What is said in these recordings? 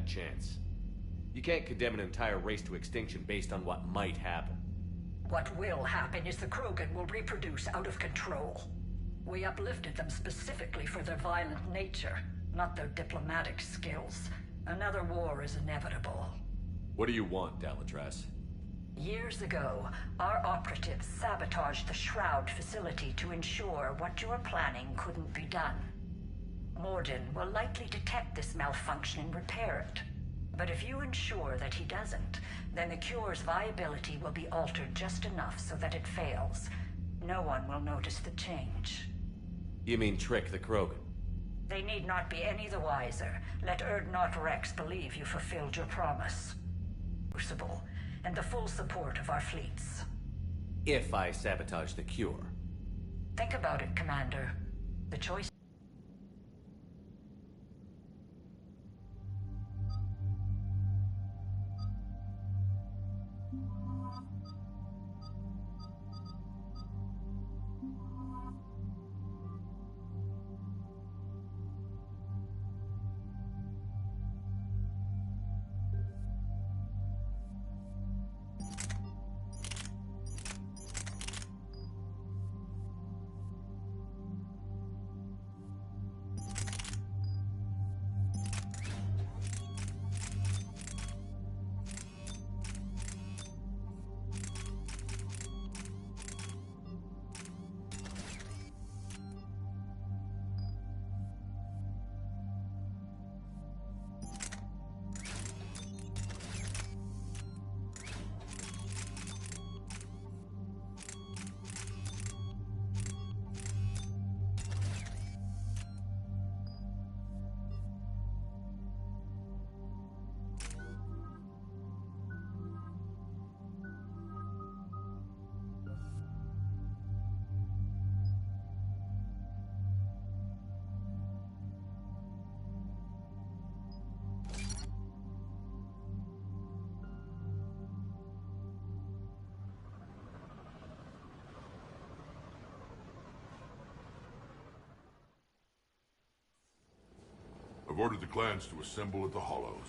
chance. You can't condemn an entire race to extinction based on what might happen. What will happen is the Krogan will reproduce out of control. We uplifted them specifically for their violent nature, not their diplomatic skills. Another war is inevitable. What do you want, Dalatras? Years ago, our operatives sabotaged the Shroud facility to ensure what you were planning couldn't be done. Morden will likely detect this malfunction and repair it. But if you ensure that he doesn't, then the cure's viability will be altered just enough so that it fails. No one will notice the change. You mean trick the Krogan? They need not be any the wiser. Let Urdnot Rex believe you fulfilled your promise. Crucible, and the full support of our fleets. If I sabotage the cure. Think about it, Commander. The choice... I've ordered the clans to assemble at the Hollows.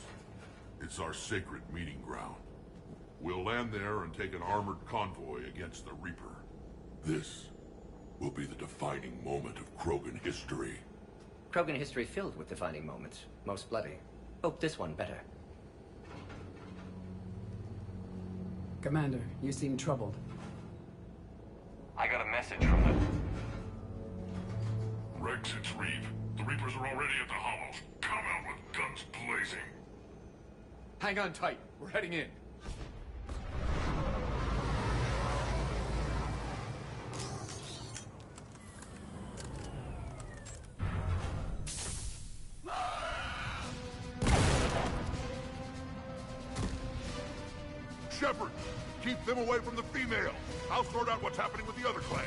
It's our sacred meeting ground. We'll land there and take an armored convoy against the Reaper. This will be the defining moment of Krogan history. Krogan history filled with defining moments. Most bloody. Hope this one better. Commander, you seem troubled. I got a message from the... Rex, it's Reeve. The Reapers are already at the Hollows. Come out with guns blazing. Hang on tight. We're heading in. Shepard, keep them away from the females. I'll sort out what's happening with the other clans.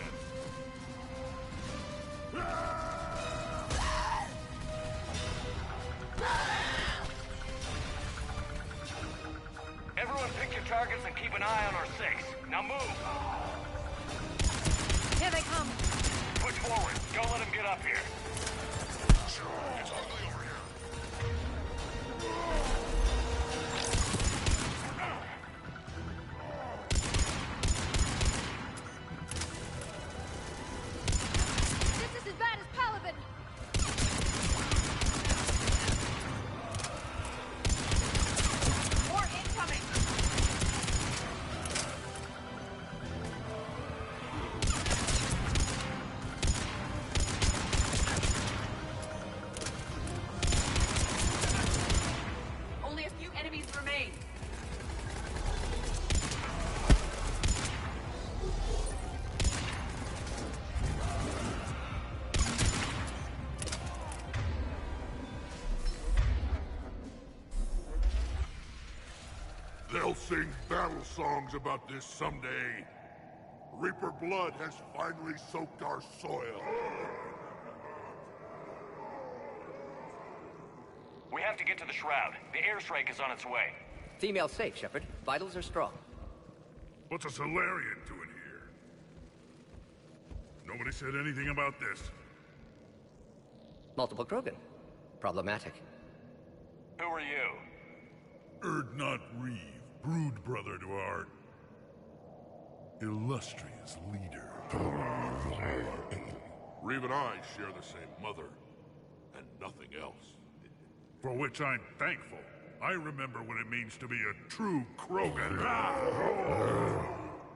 Everyone pick your targets and keep an eye on our six. Now move! Here they come! Push forward. Don't let them get up here. It's ugly over here. This is as bad as Palaven! More incoming! Only a few enemies remain. They'll sing battle songs about this someday. Reaper blood has finally soaked our soil. We have to get to the Shroud. The airstrike is on its way. Female safe, Shepard. Vitals are strong. What's a Solarian doing here? Nobody said anything about this. Multiple Krogan. Problematic. Who are you? Erdnot Reeve, brood brother to our illustrious leader. Reeve and I share the same mother, and nothing else. For which I'm thankful. I remember what it means to be a true Krogan.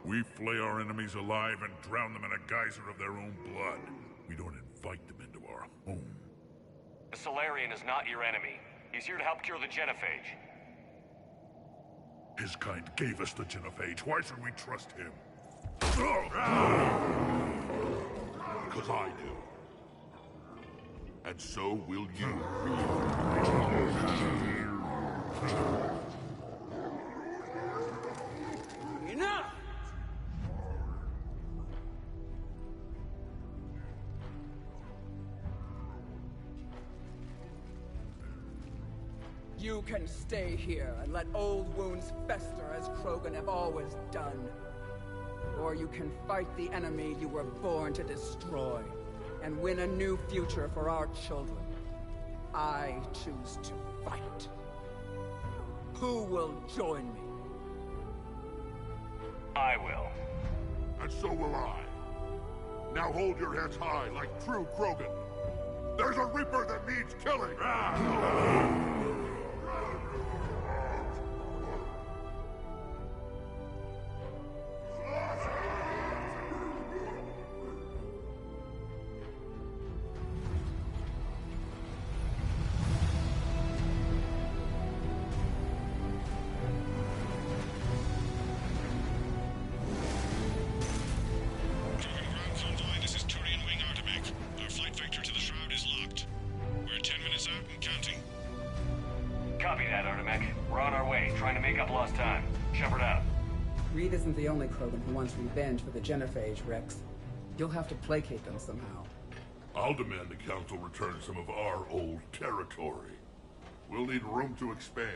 We flay our enemies alive and drown them in a geyser of their own blood. We don't invite them into our home. The Solarian is not your enemy. He's here to help cure the genophage. His kind gave us the genophage. Why should we trust him? Because I do. And so will you. Enough! You can stay here and let old wounds fester as Krogan have always done. Or you can fight the enemy you were born to destroy and win a new future for our children. I choose to fight. Who will join me? I will. And so will I. Now hold your heads high like true Krogan. There's a Reaper that needs killing! Copy that, Artemek. We're on our way, trying to make up lost time. Shepard out. Reed isn't the only Krogan who wants revenge for the genophage, Rex. You'll have to placate them somehow. I'll demand the Council return some of our old territory. We'll need room to expand.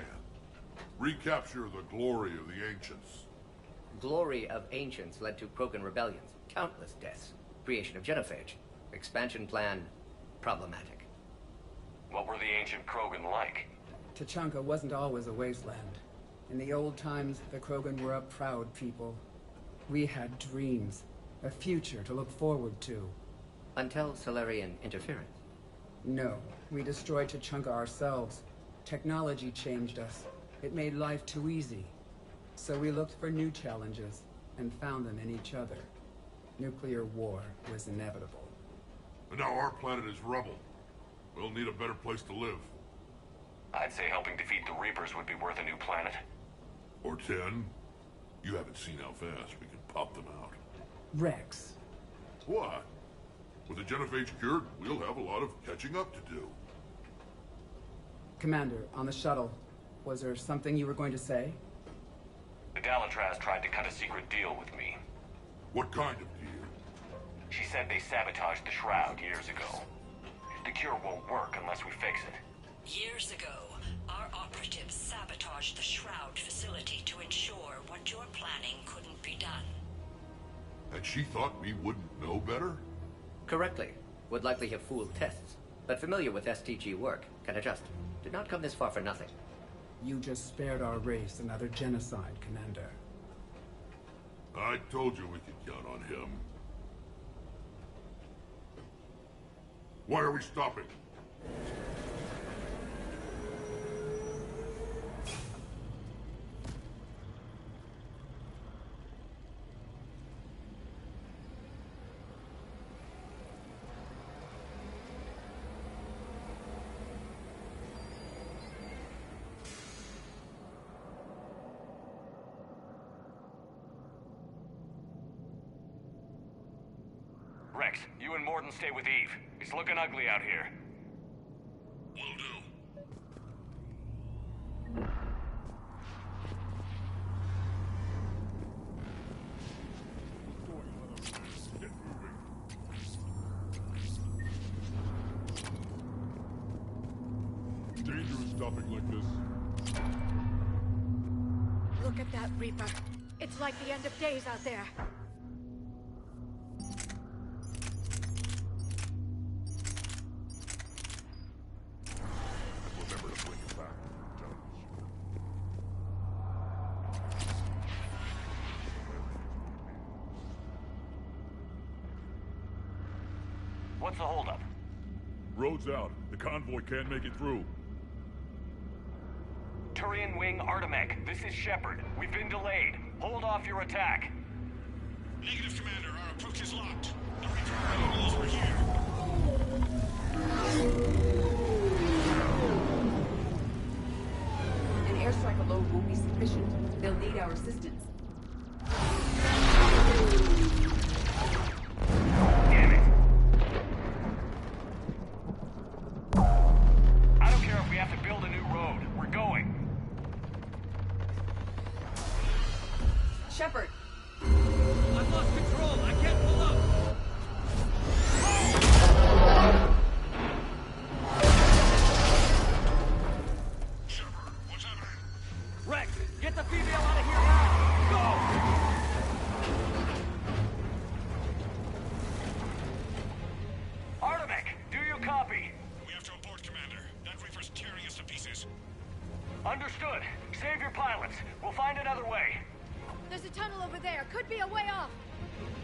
Recapture the glory of the Ancients. Glory of Ancients led to Krogan rebellions, countless deaths, creation of genophage, expansion plan problematic. What were the ancient Krogan like? Tachanka wasn't always a wasteland. In the old times, the Krogan were a proud people. We had dreams, a future to look forward to. Until Solarian interference. No, we destroyed Tachanka ourselves. Technology changed us. It made life too easy. So we looked for new challenges, and found them in each other. Nuclear war was inevitable. And now our planet is rubble. We'll need a better place to live. I'd say helping defeat the Reapers would be worth a new planet. Or 10. You haven't seen how fast we can pop them out. Rex. What? With the genophage cured, we'll have a lot of catching up to do. Commander, on the shuttle, was there something you were going to say? The Dalatraz tried to cut a secret deal with me. What kind of deal? She said they sabotaged the Shroud years ago. The cure won't work unless we fix it. Years ago, our operatives sabotaged the Shroud facility to ensure what you're planning couldn't be done. And she thought we wouldn't know better? Correctly. Would likely have fooled tests. But familiar with STG work, can adjust. Did not come this far for nothing. You just spared our race another genocide, Commander. I told you we could count on him. Why are we stopping? Rex, you and Morden stay with Eve. It's looking ugly out here. Will do. Get moving. Dangerous stopping like this. Look at that Reaper. It's like the end of days out there. Remember to bring it back. What's the holdup? Road's out. The convoy can't make it through. Turian Wing Artemek, this is Shepard. We've been delayed. Hold off your attack. Negative, Commander. Our approach is locked. The Reaper knows we're here. An airstrike alone won't be sufficient. They'll need our assistance. Damn it. I don't care if we have to build a new road. We're going. Shepard! I've lost control. I can't pull up. Shepard, what's happening? Rex, get the female out of here now! Go! Artemek, do you copy? We have to abort, Commander. That Reaper's tearing us to pieces. Understood. Save your pilots. We'll find another way. There's a tunnel over there. Could be a way off.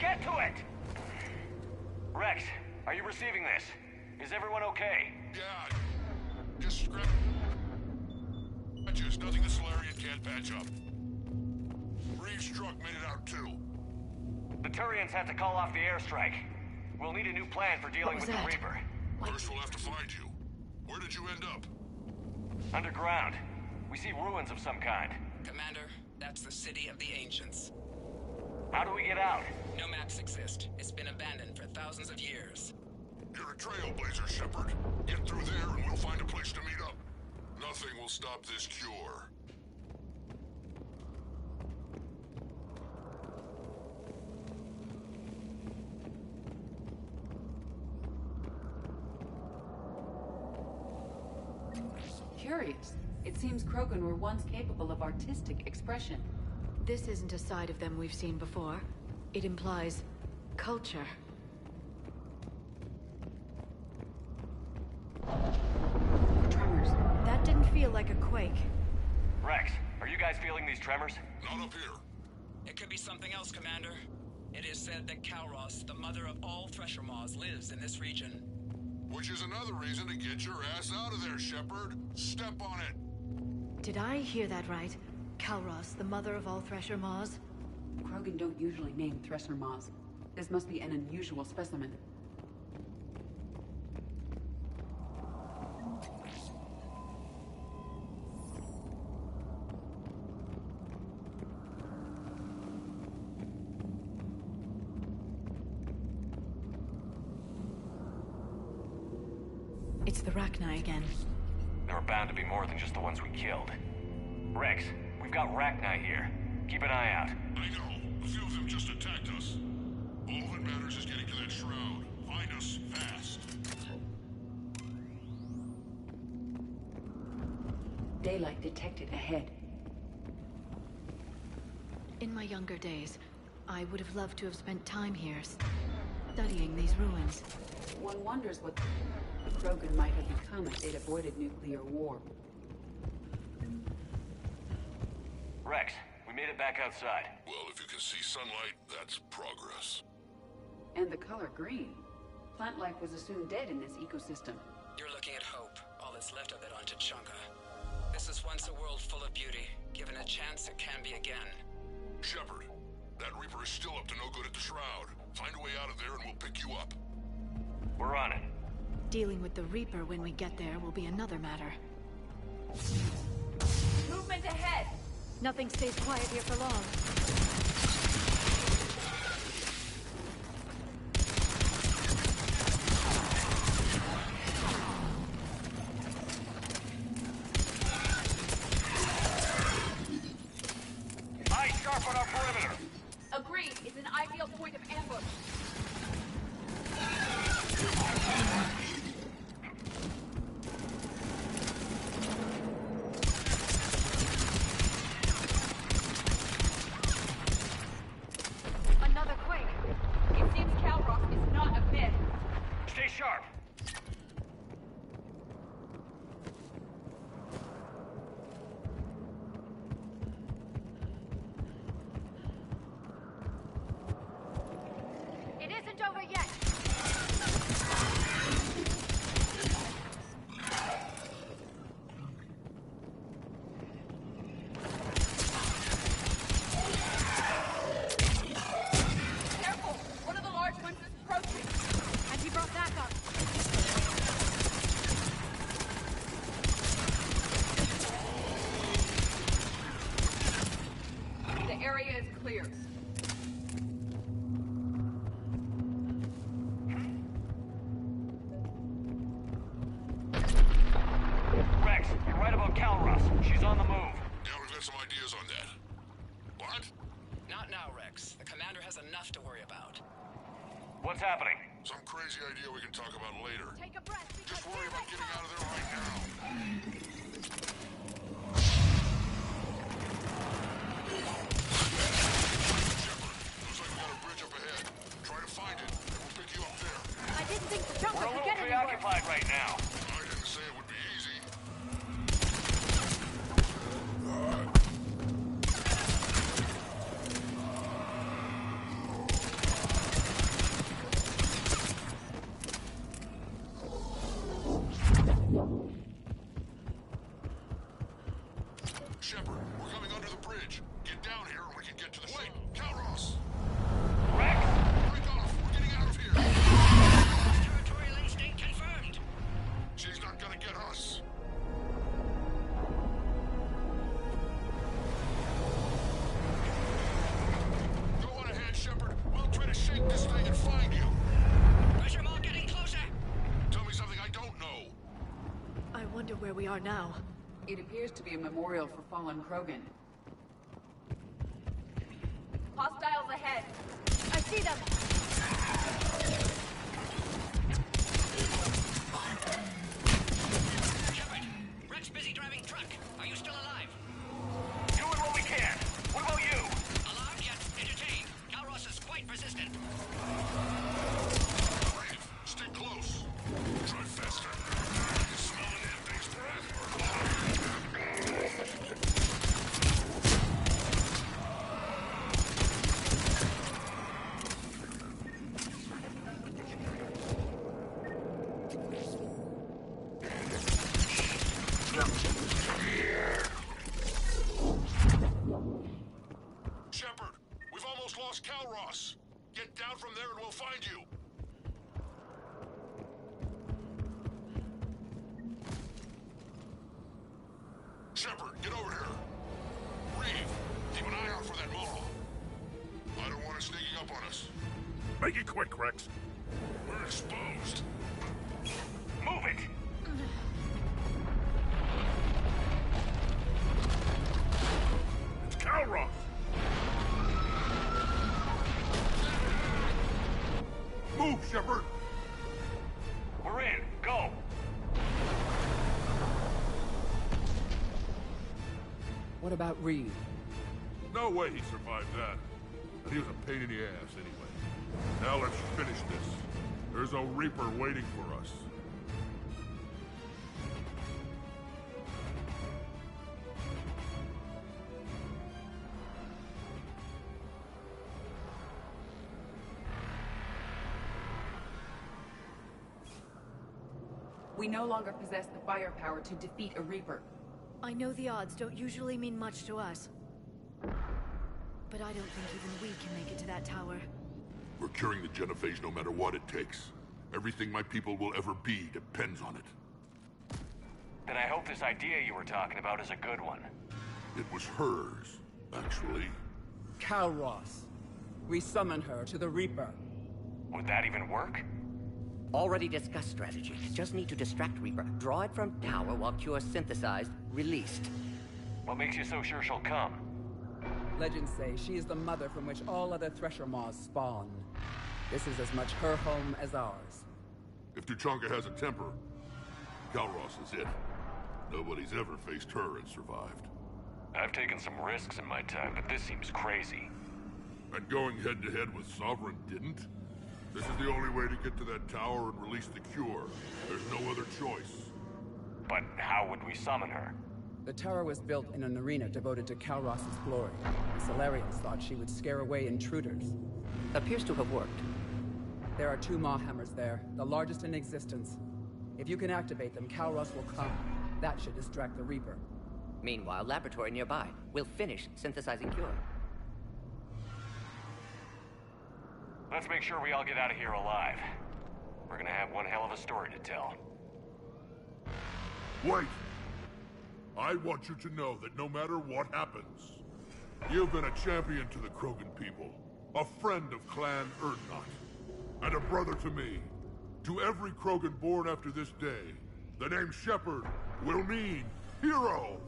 Get to it! Rex, are you receiving this? Is everyone okay? Yeah. Just scrap. Patches. Nothing the Solarian can't patch up. Reeves' truck made it out too. The Turians had to call off the airstrike. We'll need a new plan for dealing with the Reaper. First, we'll have to find you. Where did you end up? Underground. We see ruins of some kind. Commander, that's the city of the ancients. How do we get out? No maps exist. It's been abandoned for thousands of years. You're a trailblazer, Shepard. Get through there and we'll find a place to meet up. Nothing will stop this cure. Curious. It seems Krogan were once capable of artistic expression. This isn't a side of them we've seen before. It implies culture. Tremors. That didn't feel like a quake. Rex, are you guys feeling these tremors? Not up here. It could be something else, Commander. It is said that Kalros, the mother of all Thresher Maws, lives in this region. Which is another reason to get your ass out of there, Shepard. Step on it. Did I hear that right? Kalros, the mother of all Thresher Maws? Krogan don't usually name Thresher Maws. This must be an unusual specimen. It's the Rachni again. There are bound to be more than just the ones we killed. Rex, we've got Rachni here. Keep an eye out. I know. A few of them just attacked us. All that matters is getting to that shroud. Find us fast. Daylight detected ahead. In my younger days, I would have loved to have spent time here, studying these ruins. One wonders what the Krogan might have become if they'd avoided nuclear war. Rex, we made it back outside. Well, if you can see sunlight, that's progress. And the color green. Plant life was assumed dead in this ecosystem. You're looking at hope, all that's left of it on Tuchanka. This is once a world full of beauty. Given a chance, it can be again. Shepard, that Reaper is still up to no good at the shroud. Find a way out of there and we'll pick you up. We're on it. Dealing with the Reaper when we get there will be another matter. Movement ahead! Nothing stays quiet here for long. Eyes sharp on our perimeter. Agreed. It's an ideal point of ambush. clear. Rex, you're right about Calros. She's on the move. Yeah, we've got some ideas on that. What? Not now, Rex. The commander has enough to worry about. What's happening? Some crazy idea we can talk about later. Take a breath. Just worry about getting out of there right now. Looks like we got a bridge up ahead. Try to find it, and we'll pick you up there. I didn't think the jungle We're a could little get anywhere. preoccupied right now. I didn't say it would be easy. Shepard, we're coming under the bridge. Get down here and we can get to the ship. Wait, Calros! Rex! Break off! We're getting out of here! Territorial instinct confirmed. She's not gonna get us. Go on ahead, Shepard. We'll try to shake this thing and find you. Pressure mall getting closer. Tell me something I don't know. I wonder where we are now. It appears to be a memorial for fallen Krogan. Hostiles ahead. I see them. Shepard, Rex busy driving truck. Are you still alive? Doing what we can. What about you? Alarmed yet entertained. Calros is quite persistent. Brave, stay close. Try faster. You smell the damn thing's breath? Shepard, we've almost lost Calros. Get down from there and we'll find you. Shepard, get over here. Reeve, keep an eye out for that mall. I don't want it sneaking up on us. Make it quick, Rex. We're exposed. Move it! It's Calros! Move, Shepard! We're in. Go! What about Reed? No way he survived that. And he was a pain in the ass anyway. Now let's finish this. There's a Reaper waiting for us. We no longer possess the firepower to defeat a Reaper. I know the odds don't usually mean much to us. But I don't think even we can make it to that tower. We're curing the genophage no matter what it takes. Everything my people will ever be depends on it. Then I hope this idea you were talking about is a good one. It was hers, actually. Calros. We summon her to the Reaper. Would that even work? Already discussed strategy. Just need to distract Reaper. Draw it from tower while Cure synthesized, released. What makes you so sure she'll come? Legends say she is the mother from which all other Thresher Maws spawn. This is as much her home as ours. If Tuchanka has a temper, Calros is it. Nobody's ever faced her and survived. I've taken some risks in my time, but this seems crazy. And going head-to-head with Sovereign didn't? This is the only way to get to that tower and release the cure. There's no other choice. But how would we summon her? The tower was built in an arena devoted to Calros' glory. The Solarians thought she would scare away intruders. Appears to have worked. There are 2 Maw hammers there, the largest in existence. If you can activate them, Calros will come. That should distract the Reaper. Meanwhile, laboratory nearby. We'll finish synthesizing Cure. Let's make sure we all get out of here alive. We're gonna have one hell of a story to tell. Wait! I want you to know that no matter what happens, You've been a champion to the Krogan people, a friend of Clan Erdnot, and a brother to me. To every Krogan born after this day, the name Shepard will mean hero!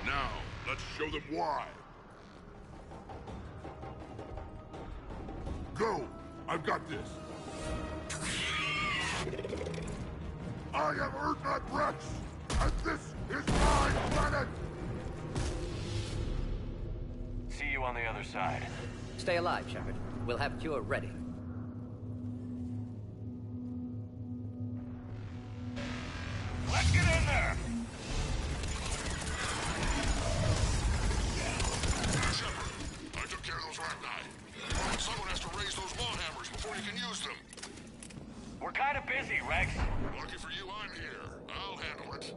Now, let's show them why. Go! I've got this! I am Erdnot Rex, and this is my planet! See you on the other side. Stay alive, Shepard. We'll have cure ready. Let's get in there! Shepard, I took care of those Ragni. Someone has to raise those law hammers before you can use them. We're kind of busy, Rex. Lucky for you, I'm here. I'll handle it.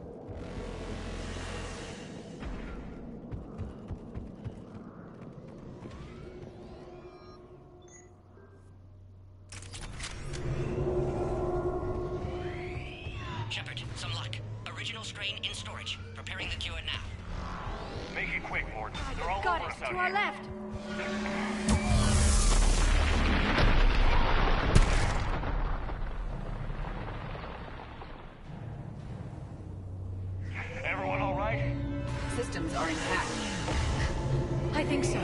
Shepard, some luck. Original strain in storage. Preparing the cure now. Make it quick, Morden. They're all Got over it! us out To our here. left! Everyone all right? Systems are intact. I think so.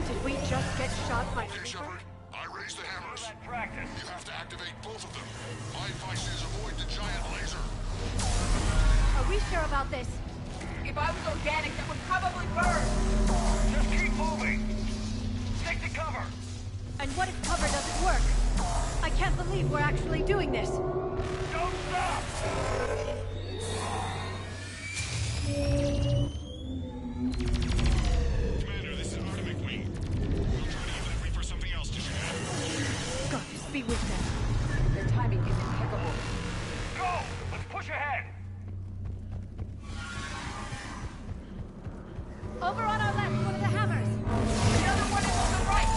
Did we just get shot by a Okay, Reaper? Shepard, I raised the hammers. That practice. You have to activate both of them. My advice is avoid the giant laser. Are we sure about this? If I was organic, that would probably burn. Just keep moving. Stick to cover. And what if cover doesn't work? I can't believe we're actually doing this. Don't stop! Commander, this is Atomic Wing. We'll try to give that Reaper something else to shoot at. God, be with them. Their timing is impeccable. Go! Let's push ahead! Over on our left, one of the hammers. The other one is on the right.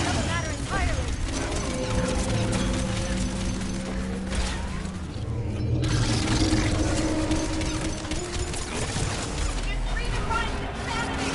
Doesn't matter entirely. It's redefined insanity.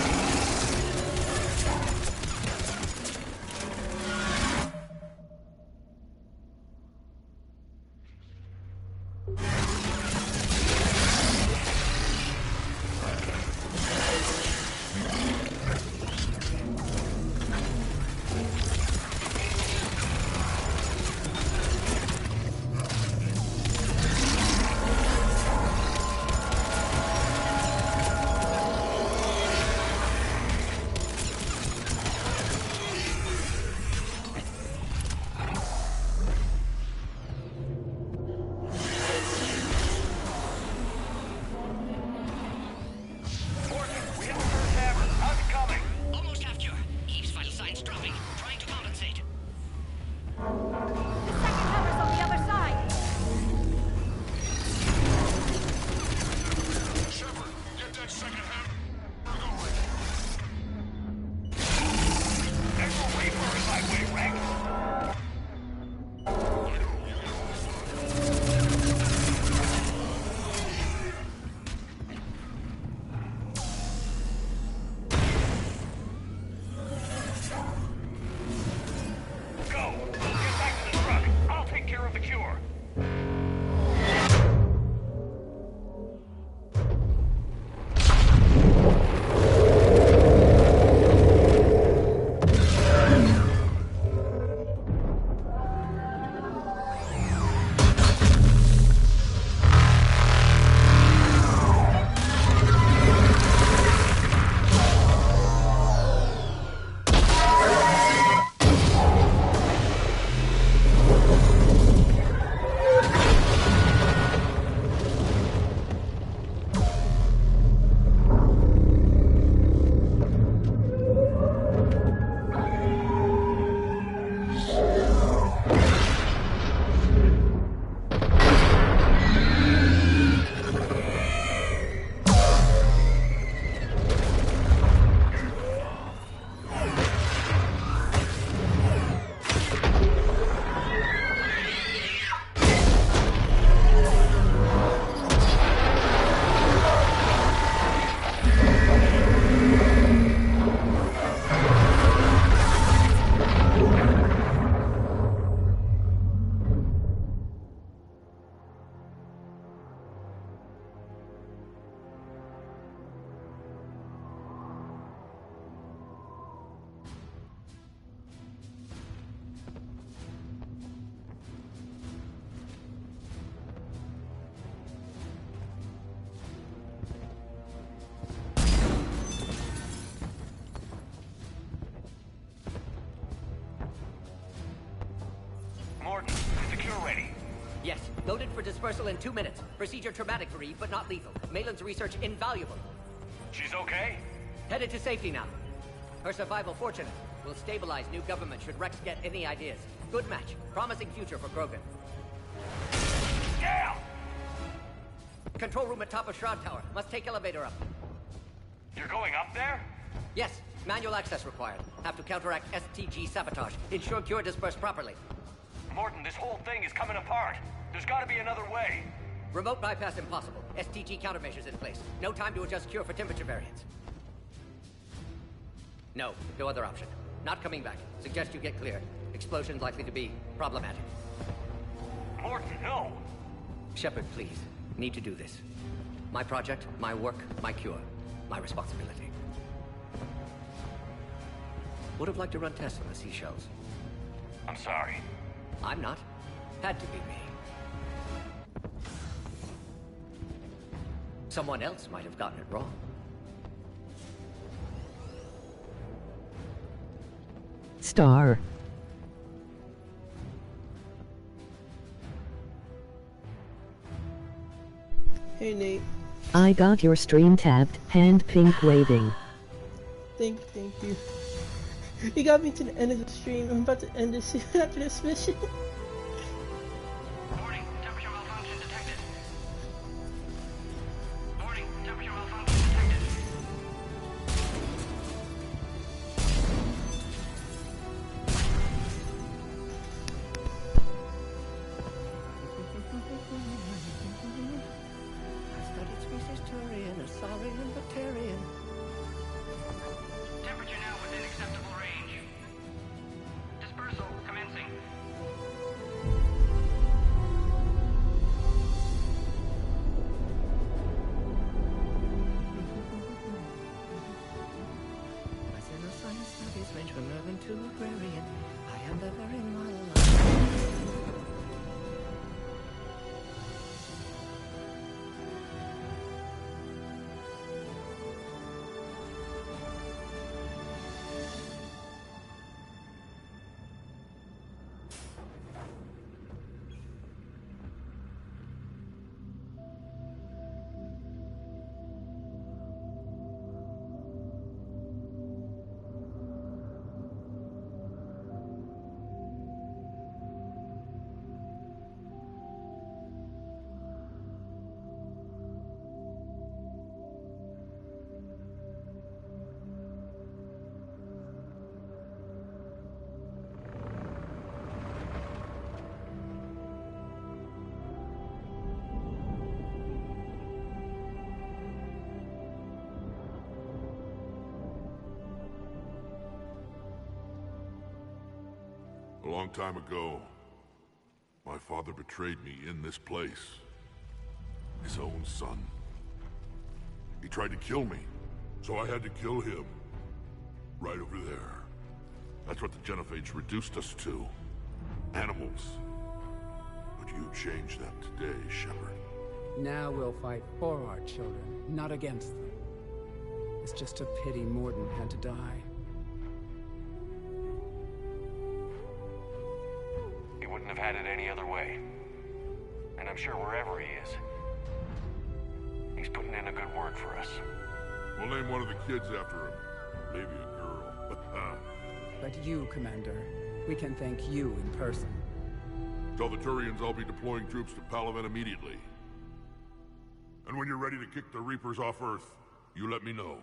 Vessel in 2 minutes. Procedure traumatic for Eve, but not lethal. Malin's research invaluable. She's okay? Headed to safety now. Her survival fortunate. Will stabilize new government should Rex get any ideas. Good match. Promising future for Krogan. Yeah! Control room at top of Shroud Tower. Must take elevator up. You're going up there? Yes. Manual access required. Have to counteract STG sabotage. Ensure cure dispersed properly. Morton, this whole thing is coming apart. There's gotta be another way. Remote bypass impossible. STG countermeasures in place. No time to adjust cure for temperature variance. No other option. Not coming back. Suggest you get clear. Explosion's likely to be problematic. Morton, no! Shepard, please. Need to do this. My project, my work, my cure. My responsibility. Would have liked to run tests on the seashells. I'm sorry. I'm not. Had to be me. Someone else might have gotten it wrong. Star. Hey Nate. I got your stream tabbed, hand pink waving. Thank you. You got me to the end of the stream. I'm about to end this after this mission. Warning, temperature malfunction detected. Warning, temperature malfunction detected. I studied species Turian, a saurian, and bacterian. Temperature now within acceptable range. Dispersal commencing. My center science studies range from urban to agrarian. I am the very model of... A long time ago, my father betrayed me in this place. His own son. He tried to kill me, so I had to kill him. Right over there. That's what the Genophage reduced us to. Animals. But you changed that today, Shepard. Now we'll fight for our children, not against them. It's just a pity Morden had to die. He wouldn't have had it any other way. And I'm sure wherever he is, he's putting in a good word for us. We'll name one of the kids after him. Maybe a girl. But you, Commander, we can thank you in person. Tell the Turians I'll be deploying troops to Palaven immediately. And when you're ready to kick the Reapers off Earth, you let me know.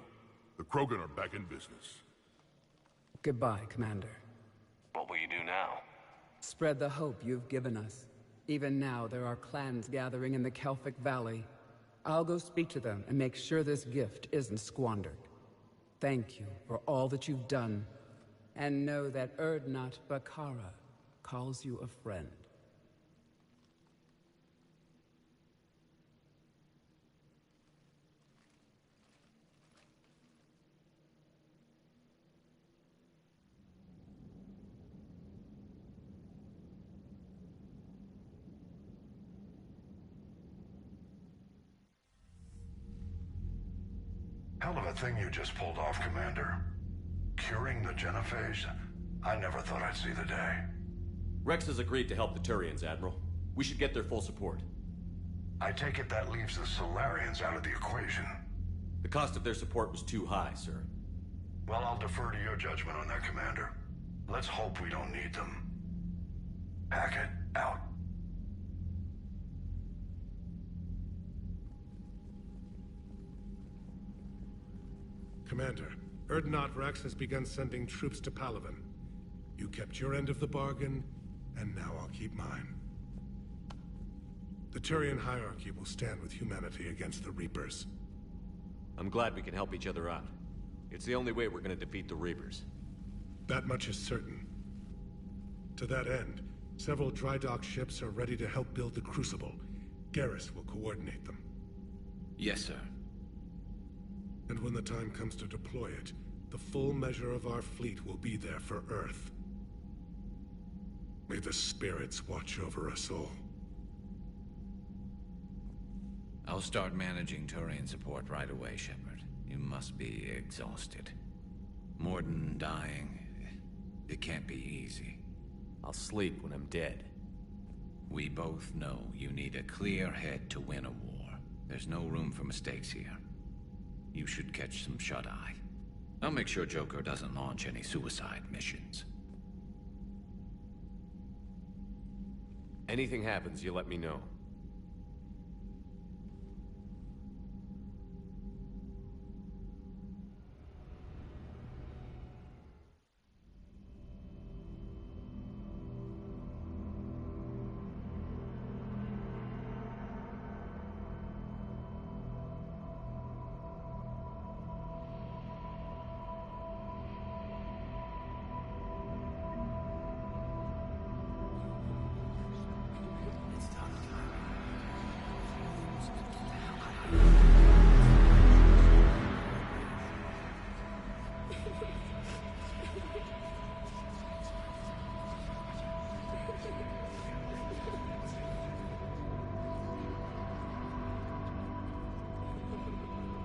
The Krogan are back in business. Goodbye, Commander. What will you do now? Spread the hope you've given us. Even now, there are clans gathering in the Kelphic Valley. I'll go speak to them and make sure this gift isn't squandered. Thank you for all that you've done. And know that Erdnot Bakara calls you a friend. Hell of a thing you just pulled off, Commander. Curing the Genophage? I never thought I'd see the day. Rex has agreed to help the Turians, Admiral. We should get their full support. I take it that leaves the Solarians out of the equation. The cost of their support was too high, sir. Well, I'll defer to your judgment on that, Commander. Let's hope we don't need them. Hackett, out. Commander, Erdnot Rex has begun sending troops to Palaven. You kept your end of the bargain, and now I'll keep mine. The Turian hierarchy will stand with humanity against the Reapers. I'm glad we can help each other out. It's the only way we're gonna defeat the Reapers. That much is certain. To that end, several dry dock ships are ready to help build the Crucible. Garrus will coordinate them. Yes, sir. And when the time comes to deploy it, the full measure of our fleet will be there for Earth. May the spirits watch over us all. I'll start managing Turian support right away, Shepard. You must be exhausted. Morden dying, it can't be easy. I'll sleep when I'm dead. We both know you need a clear head to win a war. There's no room for mistakes here. You should catch some shut-eye. I'll make sure Joker doesn't launch any suicide missions. Anything happens, you let me know.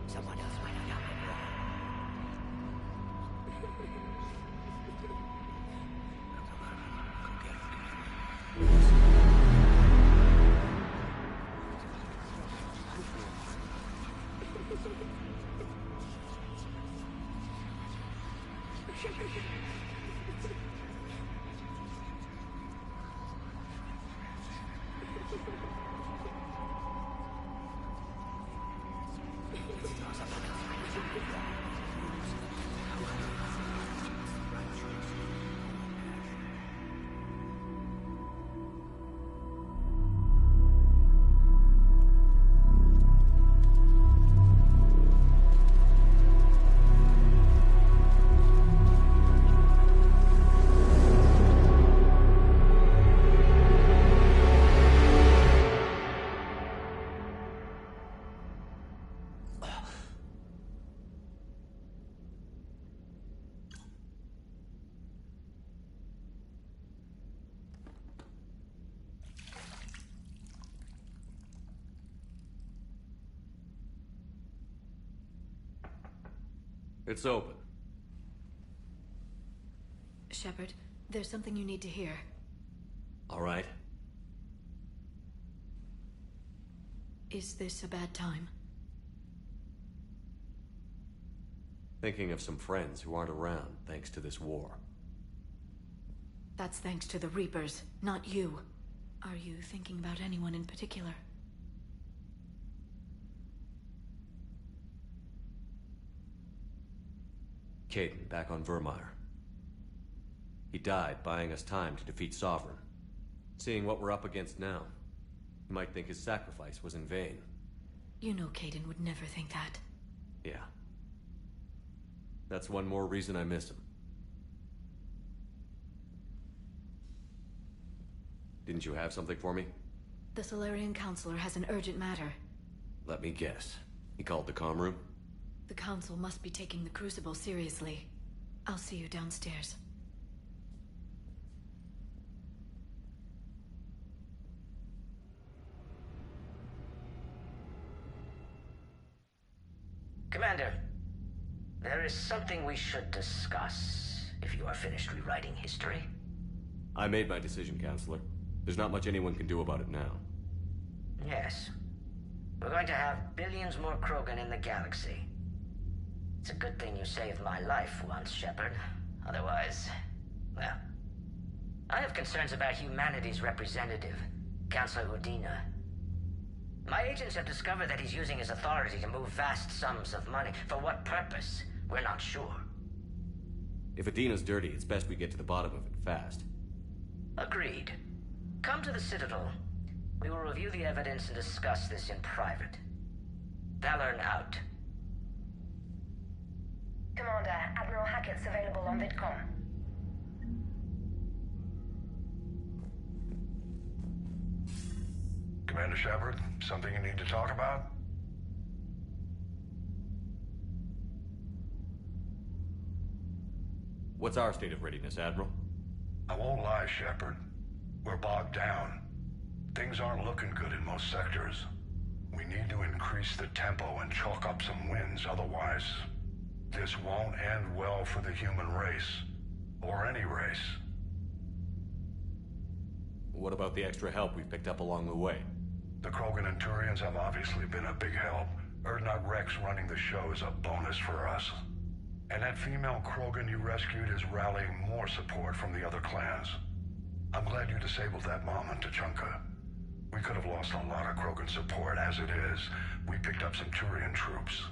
Someone else might have done it wrong. It's open. Shepard, there's something you need to hear. All right. Is this a bad time? Thinking of some friends who aren't around thanks to this war. That's thanks to the Reapers, not you. Are you thinking about anyone in particular? Caden, back on Vermeer. He died buying us time to defeat Sovereign. Seeing what we're up against now, you might think his sacrifice was in vain. You know Caden would never think that. Yeah. That's one more reason I miss him. Didn't you have something for me? The Solarian Counselor has an urgent matter. Let me guess. He called the comm room? The Council must be taking the Crucible seriously. I'll see you downstairs. Commander, there is something we should discuss, if you are finished rewriting history. I made my decision, Counselor. There's not much anyone can do about it now. Yes, We're going to have billions more Krogan in the galaxy. It's a good thing you saved my life once, Shepard. Otherwise, well... I have concerns about humanity's representative, Councilor Udina. My agents have discovered that he's using his authority to move vast sums of money. For what purpose? We're not sure. If Adina's dirty, it's best we get to the bottom of it fast. Agreed. Come to the Citadel. We will review the evidence and discuss this in private. Valorn out. Commander, Admiral Hackett's available on VidCom. Commander Shepard, something you need to talk about? What's our state of readiness, Admiral? I won't lie, Shepard. We're bogged down. Things aren't looking good in most sectors. We need to increase the tempo and chalk up some wins, otherwise... this won't end well for the human race. Or any race. What about the extra help we've picked up along the way? The Krogan and Turians have obviously been a big help. Urdnot Rex running the show is a bonus for us. And that female Krogan you rescued is rallying more support from the other clans. I'm glad you disabled that mom in Tuchanka. We could have lost a lot of Krogan support. As it is, we picked up some Turian troops.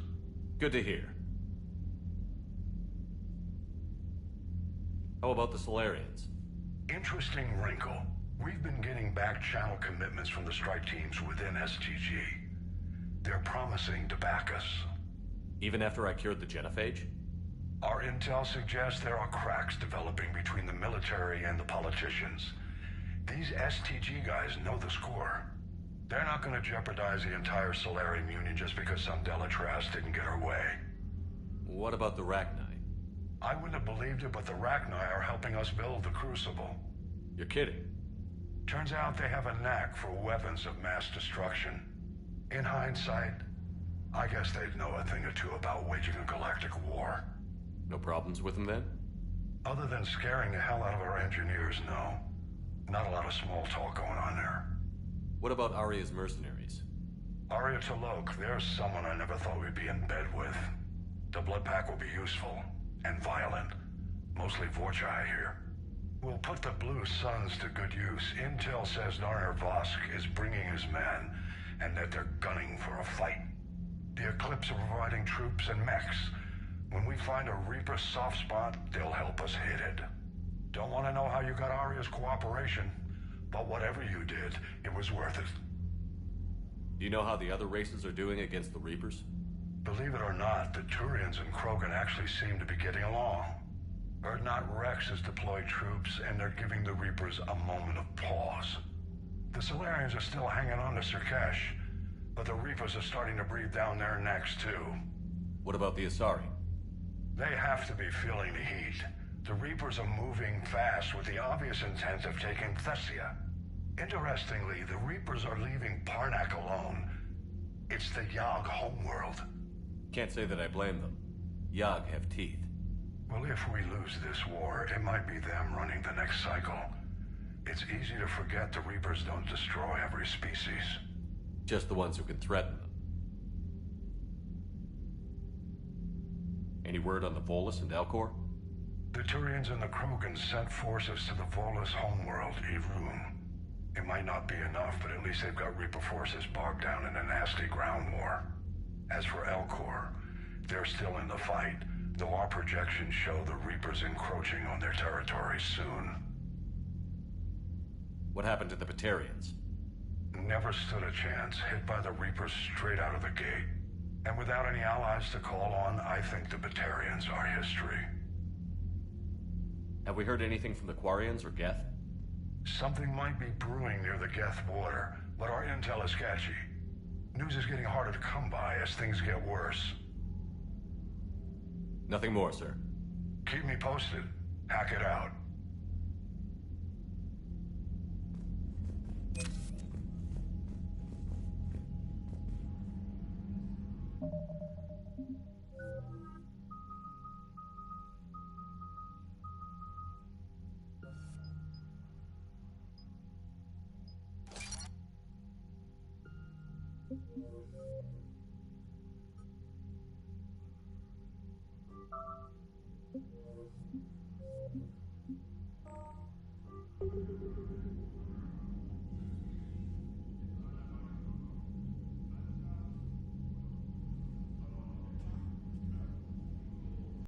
Good to hear. How about the Solarians? Interesting wrinkle. We've been getting back-channel commitments from the strike teams within STG. They're promising to back us. Even after I cured the genophage? Our intel suggests there are cracks developing between the military and the politicians. These STG guys know the score. They're not going to jeopardize the entire Solarian Union just because some Delatras didn't get her way. What about the Rachni? I wouldn't have believed it, but the Rachni are helping us build the Crucible. You're kidding. Turns out they have a knack for weapons of mass destruction. In hindsight, I guess they'd know a thing or two about waging a galactic war. No problems with them then? Other than scaring the hell out of our engineers, no. Not a lot of small talk going on there. What about Aria's mercenaries? Aria T'Loak, there's someone I never thought we'd be in bed with. The blood pack will be useful. And violent. Mostly Vorchai here. We'll put the Blue Suns to good use. Intel says Narner Vosk is bringing his men, and that they're gunning for a fight. The Eclipse are providing troops and mechs. When we find a Reaper soft spot, they'll help us hit it. Don't want to know how you got Aria's cooperation, but whatever you did, it was worth it. Do you know how the other races are doing against the Reapers? Believe it or not, the Turians and Krogan actually seem to be getting along. Urdnot Rex has deployed troops, and they're giving the Reapers a moment of pause. The Solarians are still hanging on to Sirkesh, but the Reapers are starting to breathe down their necks, too. What about the Asari? They have to be feeling the heat. The Reapers are moving fast with the obvious intent of taking Thessia. Interestingly, the Reapers are leaving Parnak alone. It's the Yog homeworld. Can't say that I blame them. Yog have teeth. Well, if we lose this war, it might be them running the next cycle. It's easy to forget the Reapers don't destroy every species. Just the ones who can threaten them. Any word on the Volus and Elcor? The Turians and the Krogan sent forces to the Volus homeworld, Irun. It might not be enough, but at least they've got Reaper forces bogged down in a nasty ground war. As for Elcor, they're still in the fight, though our projections show the Reapers encroaching on their territory soon. What happened to the Batarians? Never stood a chance, hit by the Reapers straight out of the gate. And without any allies to call on, I think the Batarians are history. Have we heard anything from the Quarians or Geth? Something might be brewing near the Geth border, but our intel is sketchy. News is getting harder to come by as things get worse. Nothing more, sir. Keep me posted. Hack it out.